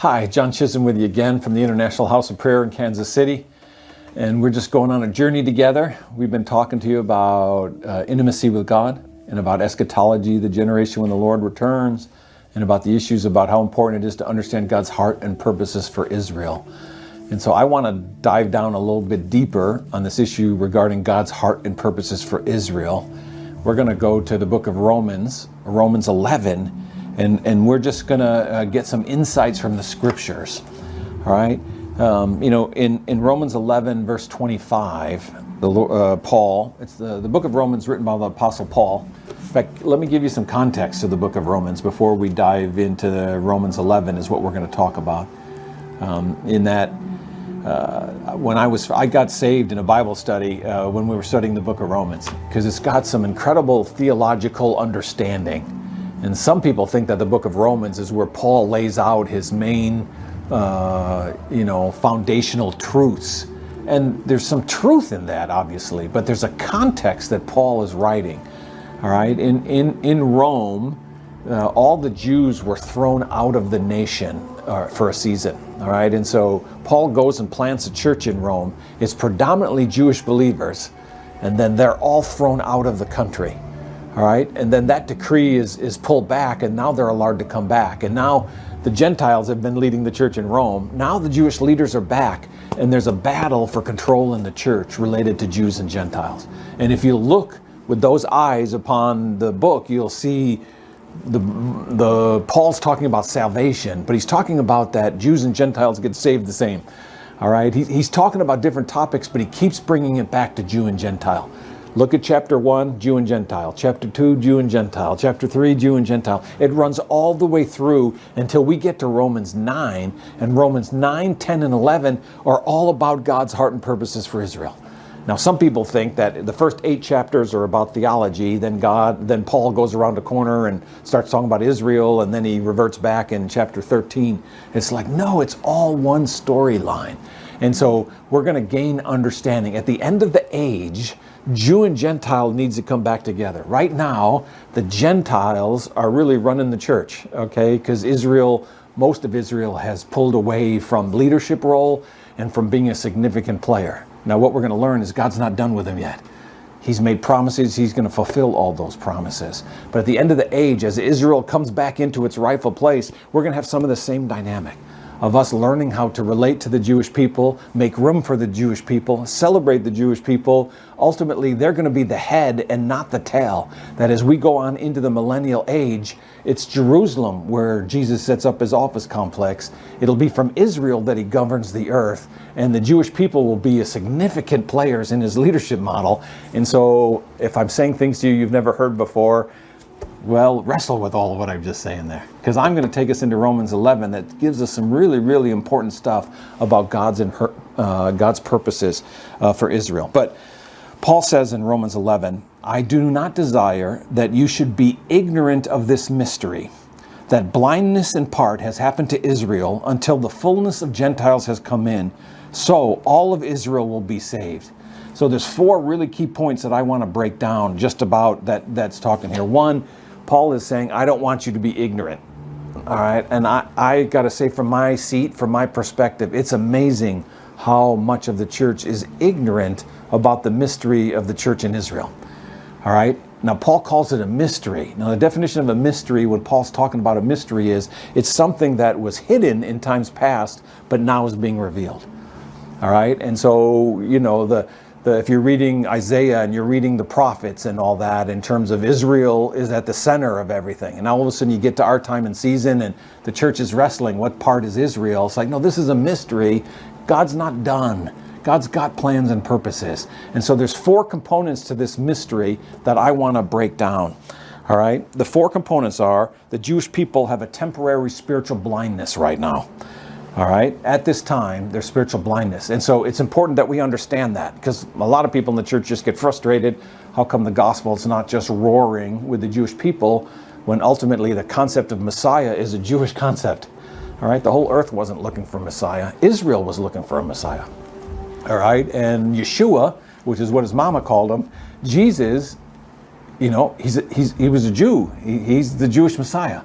Hi, John Chisholm with you again from the International House of Prayer in Kansas City. And we're just going on a journey together. We've been talking to you about intimacy with God and about eschatology, the generation when the Lord returns, and about the issues about how important it is to understand God's heart and purposes for Israel. And so I want to dive down a little bit deeper on this issue regarding God's heart and purposes for Israel. We're going to go to the book of Romans 11, and we're just going to get some insights from the scriptures. All right. In Romans 11, verse 25, Paul, it's the book of Romans written by the Apostle Paul. In fact, let me give you some context to the book of Romans before we dive into Romans 11 is what we're going to talk about. When I got saved in a Bible study when we were studying the book of Romans, because it's got some incredible theological understanding. And some people think that the book of Romans is where Paul lays out his main, foundational truths. And there's some truth in that, obviously, but there's a context that Paul is writing. All right, in Rome, all the Jews were thrown out of the nation for a season. All right, and so Paul goes and plants a church in Rome. It's predominantly Jewish believers, and then they're all thrown out of the country. All right, and then that decree is pulled back, and now they're allowed to come back. And now the Gentiles have been leading the church in Rome. Now the Jewish leaders are back, and there's a battle for control in the church related to Jews and Gentiles. And if you look with those eyes upon the book, you'll see the Paul's talking about salvation, but he's talking about that Jews and Gentiles get saved the same. All right, he's talking about different topics, but he keeps bringing it back to Jew and Gentile. Look at chapter 1, Jew and Gentile. Chapter 2, Jew and Gentile. Chapter 3, Jew and Gentile. It runs all the way through until we get to Romans 9. And Romans 9, 10, and 11 are all about God's heart and purposes for Israel. Now, some people think that the first 8 chapters are about theology, then Paul goes around the corner and starts talking about Israel, and then he reverts back in chapter 13. It's like, no, it's all one storyline. And so we're going to gain understanding. At the end of the age, Jew and Gentile needs to come back together. Right now, the Gentiles are really running the church, okay? Because most of Israel has pulled away from leadership role and from being a significant player. Now, what we're going to learn is God's not done with them yet. He's made promises. He's going to fulfill all those promises. But at the end of the age, as Israel comes back into its rightful place, we're going to have some of the same dynamic of us learning how to relate to the Jewish people, make room for the Jewish people, celebrate the Jewish people. Ultimately, they're going to be the head and not the tail. That as we go on into the millennial age, it's Jerusalem where Jesus sets up his office complex. It'll be from Israel that he governs the earth, and the Jewish people will be significant players in his leadership model. And so if I'm saying things to you you've never heard before, well, wrestle with all of what I'm just saying there, because I'm going to take us into Romans 11 that gives us some really, really important stuff about God's purposes for Israel. But Paul says in Romans 11, I do not desire that you should be ignorant of this mystery, that blindness in part has happened to Israel until the fullness of Gentiles has come in, so all of Israel will be saved. So there's 4 really key points that I want to break down just about that's talking here. One, Paul is saying, I don't want you to be ignorant. All right. And I got to say, from my seat, from my perspective, it's amazing how much of the church is ignorant about the mystery of the church in Israel. All right. Now, Paul calls it a mystery. Now, the definition of a mystery, when Paul's talking about a mystery, is it's something that was hidden in times past, but now is being revealed. All right. And so, if you're reading Isaiah and you're reading the prophets and all that, in terms of Israel is at the center of everything. And now all of a sudden you get to our time and season and the church is wrestling. What part is Israel? It's like, no, this is a mystery. God's not done. God's got plans and purposes. And so there's 4 components to this mystery that I want to break down. All right. The 4 components are the Jewish people have a temporary spiritual blindness right now. All right, at this time, there's spiritual blindness. And so it's important that we understand that, because a lot of people in the church just get frustrated. How come the gospel is not just roaring with the Jewish people when ultimately the concept of Messiah is a Jewish concept? All right, the whole earth wasn't looking for Messiah. Israel was looking for a Messiah. All right, and Yeshua, which is what his mama called him, Jesus, he was a Jew. He's the Jewish Messiah.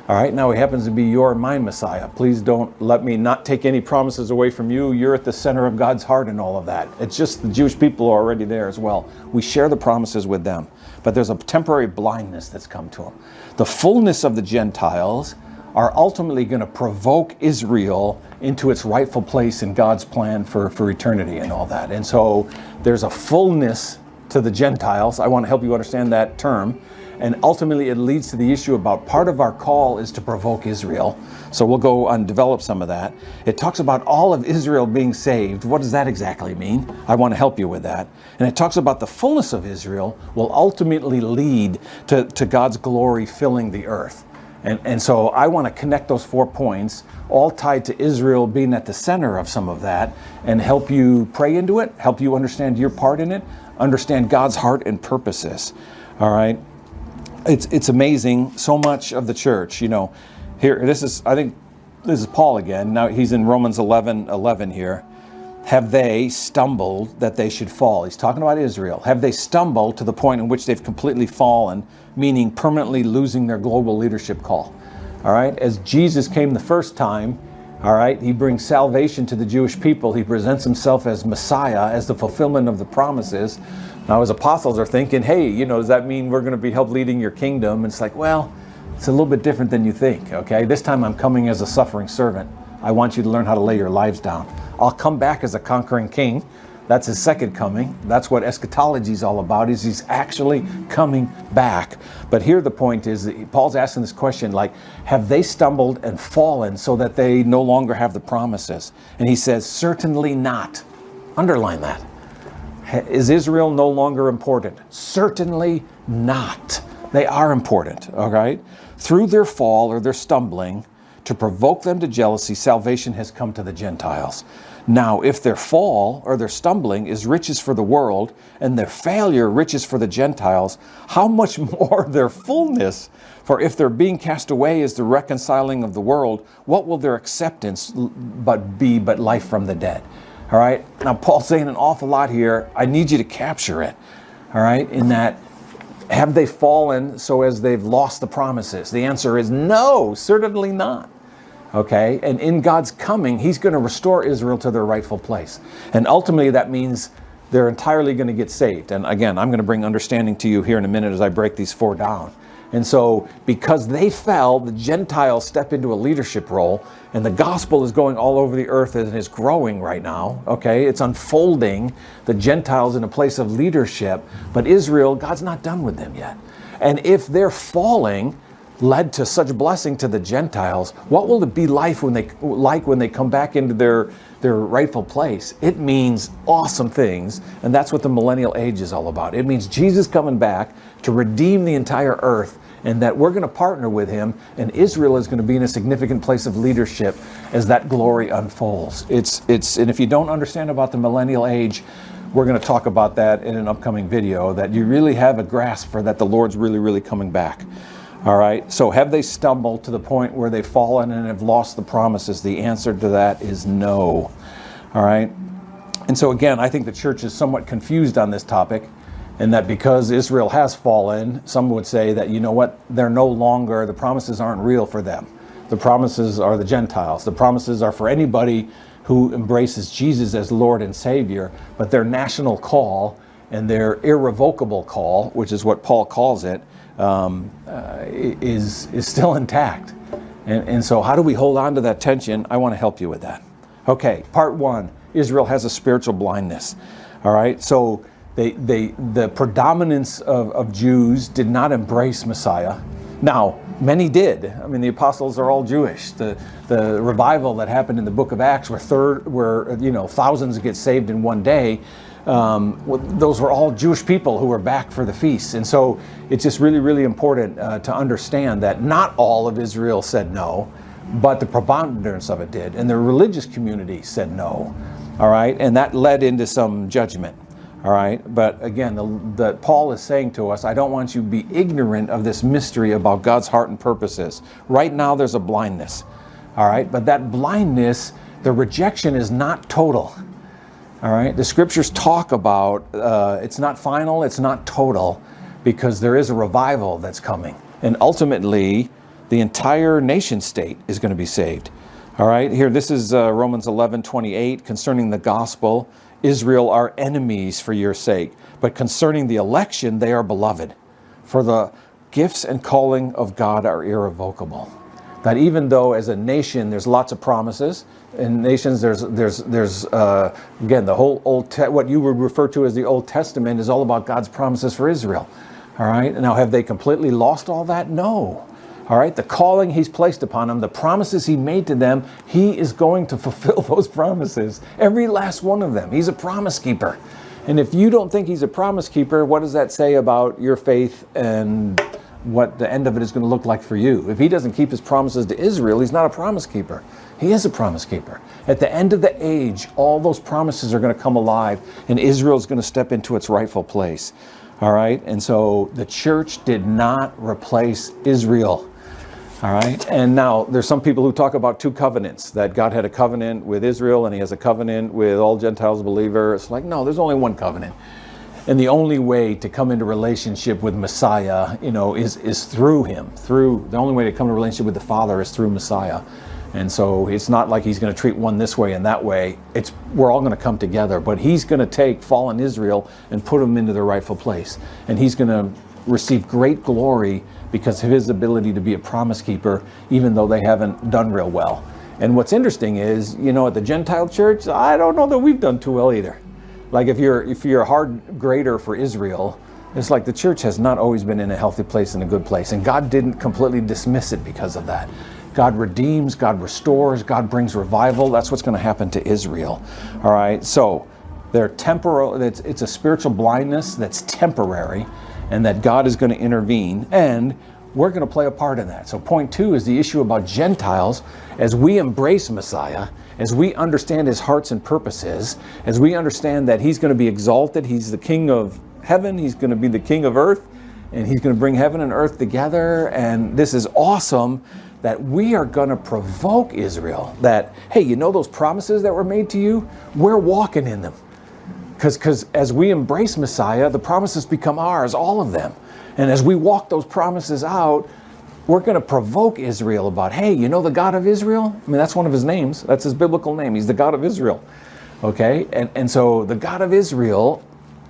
All right, now he happens to be your and mine Messiah. Please don't let me not take any promises away from you. You're at the center of God's heart and all of that. It's just the Jewish people are already there as well. We share the promises with them, but there's a temporary blindness that's come to them. The fullness of the Gentiles are ultimately going to provoke Israel into its rightful place in God's plan for eternity and all that. And so there's a fullness to the Gentiles. I want to help you understand that term. And ultimately it leads to the issue about part of our call is to provoke Israel. So we'll go and develop some of that. It talks about all of Israel being saved. What does that exactly mean? I want to help you with that. And it talks about the fullness of Israel will ultimately lead to God's glory filling the earth. And so I want to connect those 4 points, all tied to Israel being at the center of some of that, and help you pray into it, help you understand your part in it, understand God's heart and purposes. All right? It's amazing. So much of the church, here, I think this is Paul again. Now he's in Romans 11:11 here. Have they stumbled that they should fall? He's talking about Israel. Have they stumbled to the point in which they've completely fallen, meaning permanently losing their global leadership call? All right. As Jesus came the first time, all right, he brings salvation to the Jewish people. He presents himself as Messiah, as the fulfillment of the promises. Now his apostles are thinking, hey, does that mean we're going to be help leading your kingdom? And it's like, well, it's a little bit different than you think, okay? This time I'm coming as a suffering servant. I want you to learn how to lay your lives down. I'll come back as a conquering king. That's his second coming. That's what eschatology is all about, is he's actually coming back. But here the point is that Paul's asking this question, like, have they stumbled and fallen so that they no longer have the promises? And he says, certainly not. Underline that. Is Israel no longer important? Certainly not. They are important, all right? Through their fall or their stumbling, to provoke them to jealousy, salvation has come to the Gentiles. Now, if their fall or their stumbling is riches for the world, and their failure riches for the Gentiles, how much more their fullness? For if their being cast away is the reconciling of the world, what will their acceptance but life from the dead? All right. Now, Paul's saying an awful lot here. I need you to capture it. All right. In that, have they fallen so as they've lost the promises? The answer is no, certainly not. Okay. And in God's coming, he's going to restore Israel to their rightful place. And ultimately, that means they're entirely going to get saved. And again, I'm going to bring understanding to you here in a minute as I break these 4 down. And so because they fell, the Gentiles step into a leadership role, and the gospel is going all over the earth and is growing right now, okay? It's unfolding, the Gentiles in a place of leadership, but Israel, God's not done with them yet. And if their falling led to such blessing to the Gentiles, what will it be like when they come back into their rightful place? It means awesome things, and that's what the millennial age is all about. It means Jesus coming back to redeem the entire earth, and that we're going to partner with him, and Israel is going to be in a significant place of leadership as that glory unfolds. And if you don't understand about the millennial age, we're going to talk about that in an upcoming video, that you really have a grasp for that the Lord's really, really coming back. All right, so have they stumbled to the point where they've fallen and have lost the promises? The answer to that is no. All right, and so again, I think the church is somewhat confused on this topic, and that because Israel has fallen, some would say that, you know what, they're no longer, the promises aren't real for them. The promises are the Gentiles. The promises are for anybody who embraces Jesus as Lord and Savior, but their national call and their irrevocable call, which is what Paul calls it, is still intact. And so how do we hold on to that tension? I want to help you with that. Okay, part 1, Israel has a spiritual blindness. All right, so the predominance of Jews did not embrace Messiah. Now, many did. I mean, the apostles are all Jewish. The revival that happened in the book of Acts where thousands get saved in one day, those were all Jewish people who were back for the feast. And so it's just really, really important to understand that not all of Israel said no, but the preponderance of it did. And the religious community said no. All right, and that led into some judgment. All right, but again, the Paul is saying to us, I don't want you to be ignorant of this mystery about God's heart and purposes. Right now, there's a blindness. All right, but that blindness, the rejection is not total. All right, the scriptures talk about it's not final, it's not total, because there is a revival that's coming. And ultimately, the entire nation state is going to be saved. All right, here, this is Romans 11:28, concerning the gospel, Israel are enemies for your sake, but concerning the election, they are beloved. For the gifts and calling of God are irrevocable. That even though as a nation there's lots of promises, in nations there's again, the whole what you would refer to as the Old Testament is all about God's promises for Israel. All right, now have they completely lost all that? No. All right, the calling he's placed upon them, the promises he made to them, he is going to fulfill those promises. Every last one of them. He's a promise keeper. And if you don't think he's a promise keeper, what does that say about your faith and what the end of it is going to look like for you? If he doesn't keep his promises to Israel, he's not a promise keeper. He is a promise keeper. At the end of the age, all those promises are going to come alive, and Israel is going to step into its rightful place. All right, and so the church did not replace Israel. All right, and now there's some people who talk about two covenants, that God had a covenant with Israel and he has a covenant with all Gentiles believers. It's like, no, there's only one covenant. And the only way to come into relationship with Messiah, is through him. The only way to come into relationship with the Father is through Messiah. And so it's not like he's going to treat one this way and that way. We're all going to come together, but he's going to take fallen Israel and put them into their rightful place. And he's going to receive great glory because of his ability to be a promise keeper, even though they haven't done real well. And what's interesting is, at the Gentile church, I don't know that we've done too well either. Like if you're a hard grader for Israel, it's like the church has not always been in a healthy place and a good place. And God didn't completely dismiss it because of that. God redeems, God restores, God brings revival. That's what's going to happen to Israel. All right, so they're temporal. It's a spiritual blindness that's temporary, and that God is going to intervene, and we're going to play a part in that. So point 2 is the issue about Gentiles. As we embrace Messiah, as we understand his hearts and purposes, as we understand that he's going to be exalted, he's the king of heaven, he's going to be the king of earth, and he's going to bring heaven and earth together, and this is awesome, that we are going to provoke Israel, that, hey, those promises that were made to you, we're walking in them. Because as we embrace Messiah, the promises become ours, all of them. And as we walk those promises out, we're going to provoke Israel about, hey, the God of Israel? I mean, that's one of his names. That's his biblical name. He's the God of Israel. Okay? And so the God of Israel,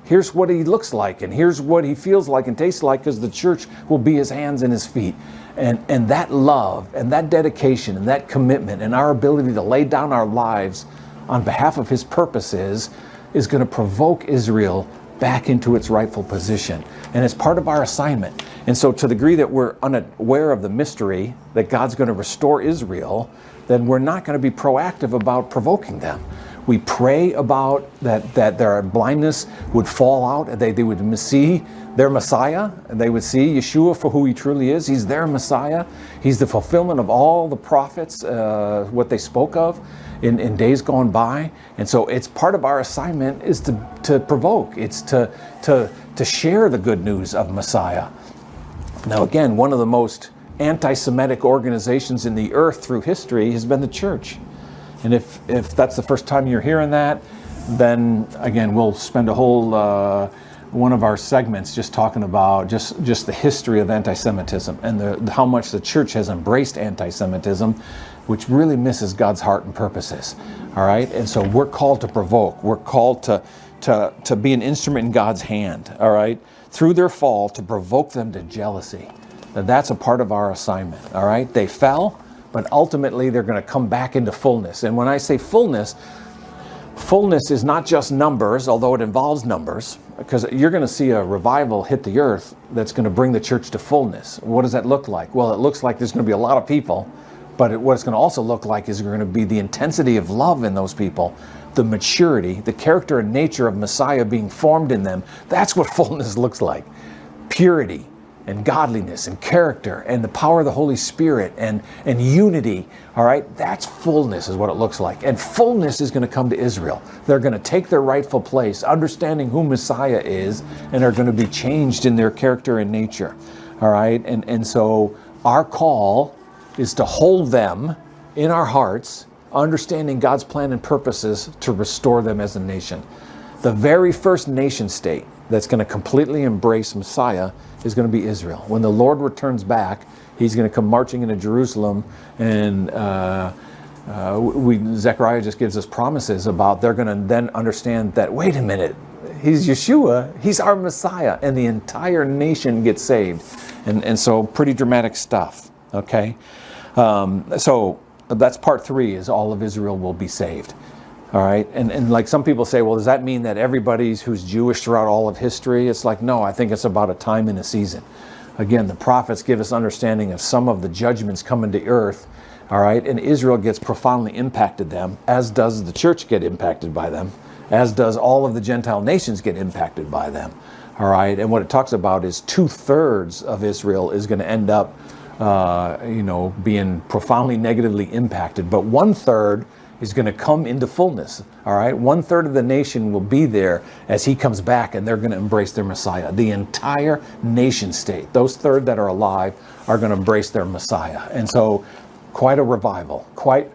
here's what he looks like, and here's what he feels like and tastes like, because the church will be his hands and his feet. And that love and that dedication and that commitment and our ability to lay down our lives on behalf of his purposes is going to provoke Israel back into its rightful position. And it's part of our assignment. And so to the degree that we're unaware of the mystery that God's going to restore Israel, then we're not going to be proactive about provoking them. We pray about that their blindness would fall out, they would see their Messiah, and they would see Yeshua for who he truly is. He's their Messiah. He's the fulfillment of all the prophets, what they spoke of in days gone by. And so it's part of our assignment is to provoke. It's to share the good news of Messiah. Now again, one of the most anti-Semitic organizations in the earth through history has been the church. And if that's the first time you're hearing that, then again, we'll spend a whole one of our segments just talking about just the history of anti-Semitism and how much the church has embraced anti-Semitism, which really misses God's heart and purposes. All right, and so we're called to provoke. We're called to be an instrument in God's hand. All right, through their fall, to provoke them to jealousy. That's a part of our assignment. All right, they fell, but ultimately they're going to come back into fullness. And when I say fullness is not just numbers, although it involves numbers, because you're going to see a revival hit the earth that's going to bring the church to fullness. What does that look like? Well, it looks like there's going to be a lot of people, but what it's going to also look like is going to be the intensity of love in those people, the maturity, the character and nature of Messiah being formed in them. That's what fullness looks like. Purity and godliness and character and the power of the Holy Spirit and unity. All right, that's fullness is what it looks like. And fullness is going to come to Israel. They're going to take their rightful place, understanding who Messiah is, and are going to be changed in their character and nature. All right, and so our call is to hold them in our hearts, understanding God's plan and purposes to restore them as a nation. The very first nation state that's going to completely embrace Messiah is going to be Israel. When the Lord returns back, he's going to come marching into Jerusalem, and Zechariah just gives us promises about they're going to then understand that, wait a minute, he's Yeshua, he's our Messiah, and the entire nation gets saved. And so pretty dramatic stuff, okay? So that's part 3, is all of Israel will be saved. All right, and like some people say, well, does that mean that everybody who's Jewish throughout all of history? It's like, no, I think it's about a time and a season. Again, the prophets give us understanding of some of the judgments coming to earth, all right, and Israel gets profoundly impacted them, as does the church get impacted by them, as does all of the Gentile nations get impacted by them, all right, and what it talks about is 2/3 of Israel is going to end up, being profoundly negatively impacted, but 1/3 is going to come into fullness, all right? 1/3 of the nation will be there as he comes back, and they're going to embrace their Messiah. The entire nation state, those 1/3 that are alive, are going to embrace their Messiah. And so quite a revival, quite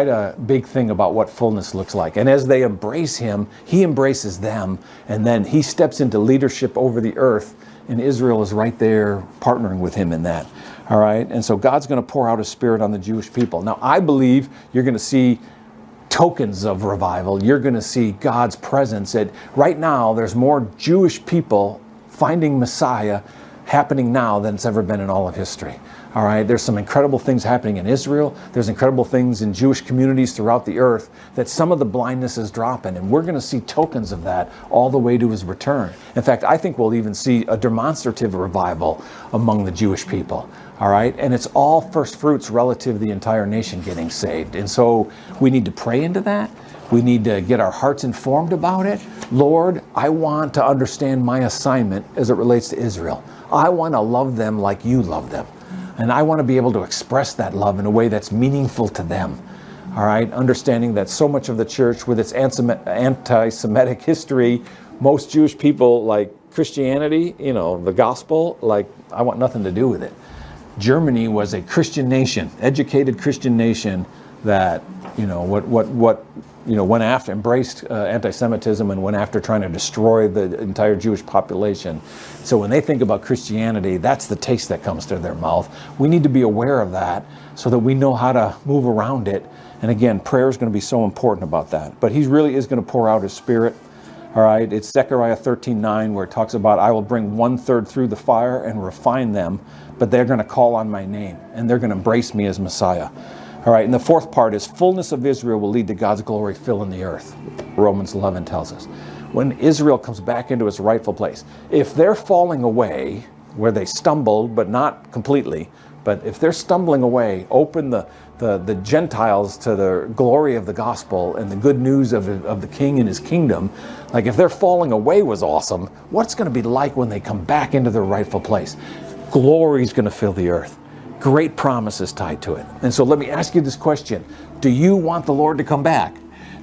a big thing about what fullness looks like. And as they embrace him, he embraces them, and then he steps into leadership over the earth, and Israel is right there partnering with him in that. All right, and so God's going to pour out his Spirit on the Jewish people. Now, I believe you're going to see tokens of revival. You're going to see God's presence. Right now, there's more Jewish people finding Messiah happening now than it's ever been in all of history. All right, there's some incredible things happening in Israel. There's incredible things in Jewish communities throughout the earth, that some of the blindness is dropping, and we're going to see tokens of that all the way to his return. In fact, I think we'll even see a demonstrative revival among the Jewish people. All right, and it's all first fruits relative to the entire nation getting saved. And so we need to pray into that. We need to get our hearts informed about it. Lord, I want to understand my assignment as it relates to Israel. I want to love them like you love them. And I want to be able to express that love in a way that's meaningful to them. All right, understanding that so much of the church, with its anti-Semitic history, most Jewish people like Christianity, the gospel, like, I want nothing to do with it. Germany was a Christian nation, educated Christian nation that, went after, embraced anti-Semitism and went after trying to destroy the entire Jewish population. So when they think about Christianity, that's the taste that comes to their mouth. We need to be aware of that so that we know how to move around it. And again, prayer is going to be so important about that. But he really is going to pour out his Spirit. All right, it's Zechariah 13:9, where it talks about, I will bring 1/3 through the fire and refine them, but they're going to call on my name, and they're going to embrace me as Messiah. All right, and the fourth part is, fullness of Israel will lead to God's glory filling the earth. Romans 11 tells us. When Israel comes back into its rightful place, if they're falling away, where they stumbled, but not completely, but if they're stumbling away, open the Gentiles to the glory of the gospel and the good news of the King and his kingdom. Like, if their falling away was awesome, what's going to be like when they come back into their rightful place? Glory is going to fill the earth. Great promises tied to it. And so let me ask you this question. Do you want the Lord to come back?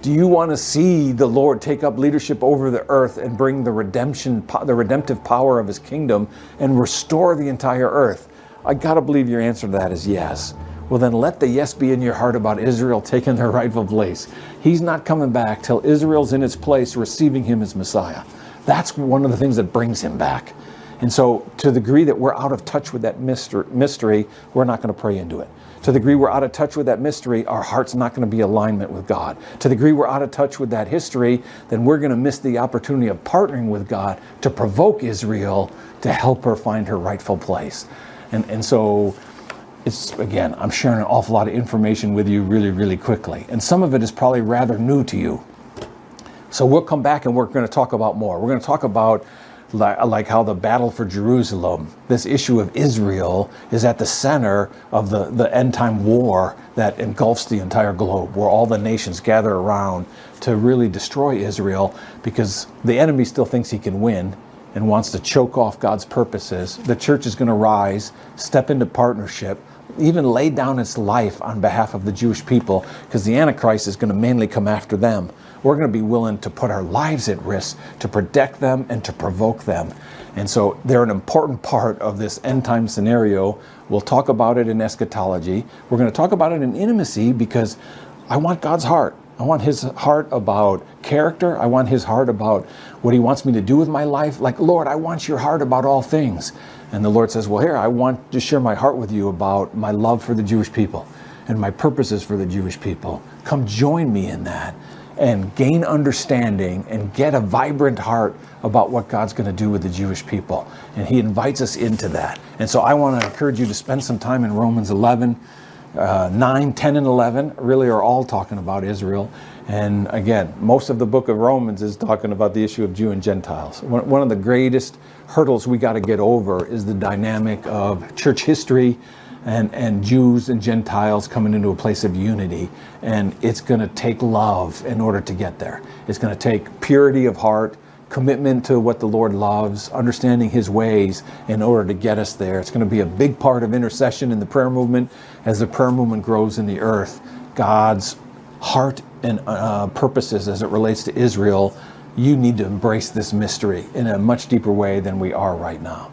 Do you want to see the Lord take up leadership over the earth and bring the redemptive power of his kingdom and restore the entire earth? I got to believe your answer to that is yes. Well, then let the yes be in your heart about Israel taking their rightful place. He's not coming back till Israel's in its place, receiving him as Messiah. That's one of the things that brings him back. And so to the degree that we're out of touch with that mystery, we're not going to pray into it. To the degree we're out of touch with that mystery, our heart's not going to be in alignment with God. To the degree we're out of touch with that history, then we're going to miss the opportunity of partnering with God to provoke Israel to help her find her rightful place. And so it's, again, I'm sharing an awful lot of information with you really, really quickly. And some of it is probably rather new to you. So we'll come back and we're going to talk about more. We're going to talk about like how the battle for Jerusalem, this issue of Israel, is at the center of the end time war that engulfs the entire globe, where all the nations gather around to really destroy Israel because the enemy still thinks he can win and wants to choke off God's purposes. The church is going to rise, step into partnership, even lay down its life on behalf of the Jewish people, because the Antichrist is going to mainly come after them. We're going to be willing to put our lives at risk to protect them and to provoke them. And so they're an important part of this end time scenario. We'll talk about it in eschatology. We're going to talk about it in intimacy because I want God's heart. I want his heart about character. I want his heart about what he wants me to do with my life. Like, Lord, I want your heart about all things. And the Lord says, well, here, I want to share my heart with you about my love for the Jewish people and my purposes for the Jewish people. Come join me in that and gain understanding and get a vibrant heart about what God's going to do with the Jewish people. And he invites us into that. And so I want to encourage you to spend some time in Romans 11, 9, 10, and 11 really are all talking about Israel. And again, most of the book of Romans is talking about the issue of Jew and Gentiles. One of the greatest hurdles we got to get over is the dynamic of church history and Jews and Gentiles coming into a place of unity. And it's going to take love in order to get there. It's going to take purity of heart, commitment to what the Lord loves, understanding his ways in order to get us there. It's going to be a big part of intercession in the prayer movement. As the prayer movement grows in the earth, God's heart and purposes as it relates to Israel, you need to embrace this mystery in a much deeper way than we are right now.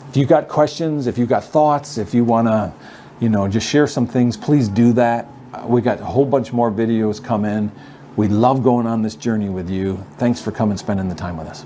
If you've got questions, if you've got thoughts, if you want to, just share some things, please do that. We got a whole bunch more videos come in. We love going on this journey with you. Thanks for coming and spending the time with us.